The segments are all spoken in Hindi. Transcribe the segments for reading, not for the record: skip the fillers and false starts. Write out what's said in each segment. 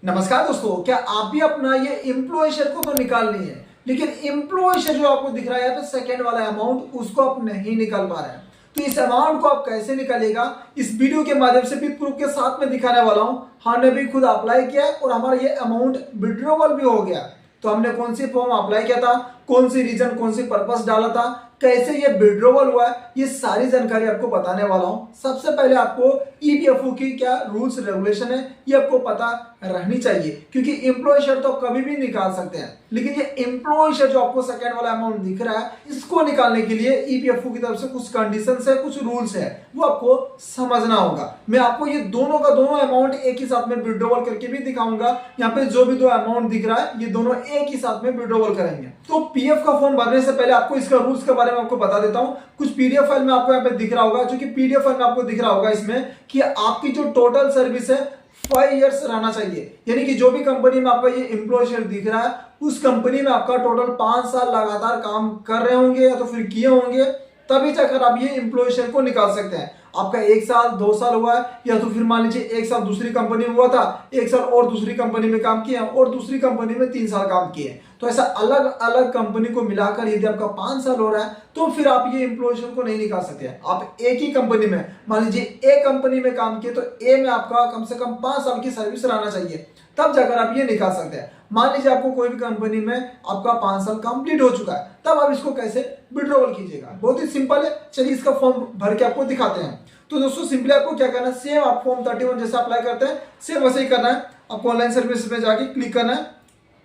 नमस्कार दोस्तों, क्या आप भी अपना ये एम्प्लॉय शेयर को तो निकालनी है, लेकिन एम्प्लॉय शेयर जो आपको दिख रहा है यहाँ पे सेकंड वाला अमाउंट, उसको आप नहीं निकाल पा रहे हैं। तो इस अमाउंट को आप कैसे निकालिएगा, इस वीडियो के माध्यम से भी प्रूफ के साथ में दिखाने वाला हूं। हमने भी खुद अप्लाई किया है और हमारा ये अमाउंट विड्रॉवल भी हो गया। तो हमने कौन सी फॉर्म अप्लाई किया था, कौन सी रीजन, कौन सी पर्पस डाला था, कैसे ये विड्रॉवल हुआ है, ये सारी जानकारी आपको बताने वाला हूं। सबसे पहले आपको ईपीएफओ की क्या रूल्स रेगुलेशन है ये आपको पता रहनी चाहिए, क्योंकि एम्प्लॉय शेयर तो कभी भी निकाल सकते हैं, लेकिन ये एम्प्लॉय शेयर जो आपको सेकंड वाला अमाउंट दिख रहा है, इसको निकालने के लिए ईपीएफओ की तरफ से कुछ कंडीशंस है, कुछ रूल्स है, वो आपको समझना होगा। मैं आपको ये दोनों का दोनों अमाउंट एक ही साथ में विड्रॉवल करके भी दिखाऊंगा। यहाँ पे जो भी दो अमाउंट दिख रहा है, ये दोनों एक ही साथ में विड्रॉवल करेंगे। तो पीएफ का फॉर्म भरने से पहले आपको इसका रूल्स के बारे में आपको बता देता हूं। कुछ पीडीएफ फाइल में आपको यहाँ पे दिख रहा होगा, जो कि पीडीएफ फाइल में आपको दिख रहा होगा इसमें कि आपकी जो टोटल सर्विस है 5 इयर्स रहना चाहिए। यानी कि जो भी कंपनी में आपका ये एम्प्लॉय शेयर दिख रहा है, उस कंपनी में आपका टोटल 5 साल लगातार काम कर रहे होंगे या तो फिर किए होंगे, तभी जाकर आप ये एम्प्लॉय शेयर को निकाल सकते हैं। आपका 1 साल 2 साल हुआ है, या तो फिर मान लीजिए 1 साल दूसरी कंपनी में हुआ था, 1 साल और दूसरी कंपनी में काम किया और दूसरी कंपनी में 3 साल काम किए, तो ऐसा अलग अलग कंपनी को मिलाकर यदि आपका 5 साल हो रहा है, तो फिर आप ये एम्प्लॉय शेयर को नहीं निकाल सकते। आप एक ही कंपनी में, मान लीजिए ए कंपनी में काम किए, तो ए में आपका कम से कम 5 साल की सर्विस रहना चाहिए, तब जाकर आप ये निकाल सकते हैं। मान लीजिए आपको कोई भी कंपनी में आपका 5 साल कंप्लीट हो चुका है, तब आप इसको कैसे विड्रॉवल कीजिएगा। बहुत ही सिंपल है, चलिए इसका फॉर्म भर के आपको दिखाते हैं। तो दोस्तों सिंपली आपको क्या करना है, सेम आप फॉर्म 31 जैसे अप्लाई करते हैं, सेम वैसे ही करना है। आपको ऑनलाइन सर्विस में जाके क्लिक करना है।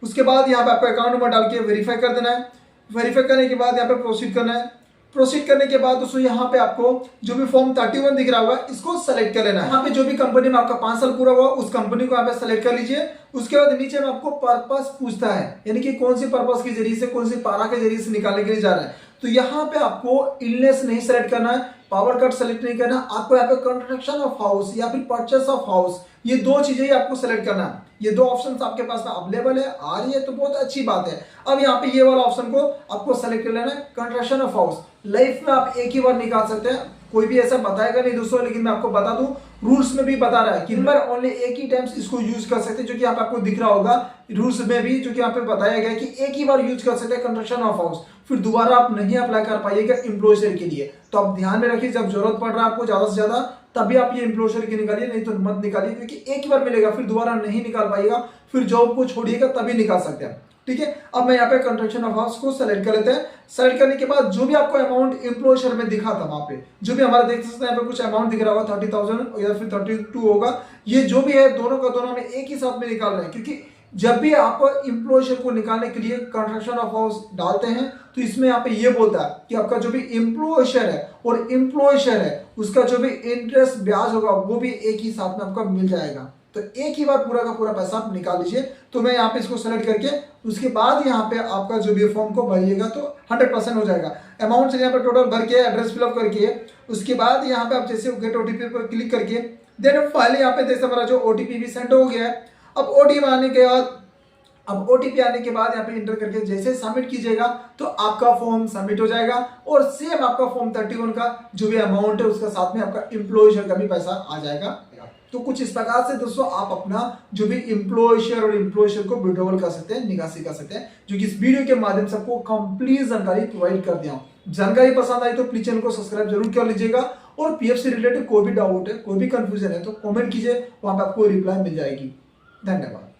उसके बाद यहाँ पे आपको अकाउंट नंबर डाल के वेरीफाई कर देना है। वेरीफाई करने के बाद यहाँ पे प्रोसीड करना है। प्रोसीड करने के बाद दोस्तों यहाँ पे आपको जो भी फॉर्म 31 दिख रहा होगा, इसको सेलेक्ट कर लेना है। यहाँ पे जो भी कंपनी में आपका 5 साल पूरा हुआ, उस कंपनी को यहाँ पे सेलेक्ट कर लीजिए। उसके बाद नीचे में आपको पर्पस पूछता है, यानी कि कौन सी पर्पस के जरिए से, कौन सी पारा के जरिए से निकालने के लिए जा रहा है। तो यहाँ पे आपको इलनेस नहीं सेलेक्ट करना है, पावर कट सेलेक्ट नहीं करना, आपको यहाँ पे कंस्ट्रक्शन ऑफ हाउस या फिर परचेस ऑफ हाउस, ये दो चीजें ही आपको सेलेक्ट करना है। ये दो ऑप्शंस आपके पास में अवेलेबल है, आ रही है तो बहुत अच्छी बात है। अब यहाँ पे ये वाला ऑप्शन को आपको सेलेक्ट कर लेना है, कंस्ट्रक्शन ऑफ हाउस। लाइफ में आप एक ही बार निकाल सकते हैं, कोई भी ऐसा बताएगा नहीं दोस्तों, लेकिन मैं आपको बता दूं, रूल्स में भी बता रहा है कि ओनली एक ही टाइम्स इसको यूज कर सकते हैं, जो कि यहाँ पे आपको दिख रहा होगा रूल्स में भी, जो कि यहाँ पे बताया गया है कि एक ही बार यूज कर सकते हैं कंस्ट्रक्शन ऑफ हाउस, फिर दोबारा आप नहीं अप्लाई कर पाइएगा एम्प्लॉय शेयर के लिए। तो आप ध्यान में रखिए, जब जरूरत पड़ रहा है आपको ज्यादा से ज्यादा, तभी आप ये एम्प्लॉय शेयर की निकालिए, नहीं तो मत निकालिए, क्योंकि एक ही बार मिलेगा, फिर दोबारा नहीं निकाल पाइएगा, फिर जॉब को छोड़िएगा तभी निकाल सकते हैं। ठीक है, अब मैं यहाँ पे कंस्ट्रक्शन ऑफ हाउस को सेलेक्ट कर लेते हैं। सेलेक्ट करने के बाद जो भी आपको अमाउंट एम्प्लॉय शेयर में दिखा था, वहां पे जो भी हमारा देख सकते हैं, यहाँ पे कुछ अमाउंट दिख रहा होगा 30,000 या फिर 32 होगा, ये जो भी है दोनों का दोनों में एक ही साथ में निकाल रहे हैं। क्योंकि जब भी आप एम्प्लॉय शेयर को निकालने के लिए कंस्ट्रक्शन ऑफ हाउस डालते हैं, तो इसमें यहाँ पे ये बोलता है कि आपका जो भी एम्प्लॉय शेयर है और एम्प्लॉय शेयर है, उसका जो भी इंटरेस्ट ब्याज होगा, वो भी एक ही साथ में आपका मिल जाएगा। तो एक ही बार पूरा का पूरा पैसा आप निकाल लीजिए। तो मैं यहाँ पे इसको सेलेक्ट करके उसके बाद यहाँ पे आपका जो भी फॉर्म को भरिएगा तो 100% हो जाएगा। अमाउंट से यहाँ पे टोटल भर के एड्रेस फिलअप करके, उसके बाद यहाँ पे आप जैसे गेट ओटीपी पर क्लिक करके, देन फाइनली यहाँ पे जैसे हमारा जो ओटीपी भी सेंड हो गया है। अब ओटीपी आने के बाद यहाँ पे इंटर करके जैसे सबमिट कीजिएगा, तो आपका फॉर्म सबमिट हो जाएगा और सेम आपका फॉर्म 31 का जो भी अमाउंट है, उसका साथ में आपका एम्प्लॉय शेयर का भी पैसा आ जाएगा। तो कुछ इस प्रकार से दोस्तों आप अपना जो भी एम्प्लॉय शेयर और एम्प्लॉय शेयर को विड्रॉवल कर सकते हैं, निकासी कर सकते हैं, जो कि इस वीडियो के माध्यम से आपको कंप्लीट जानकारी प्रोवाइड कर दिया हूं। जानकारी पसंद आई तो प्लीज चैनल को सब्सक्राइब जरूर कर लीजिएगा, और पीएफ से रिलेटेड कोई भी डाउट है, कोई भी कंफ्यूजन है, तो कमेंट कीजिए, वहां पे आपको रिप्लाई मिल जाएगी। धन्यवाद।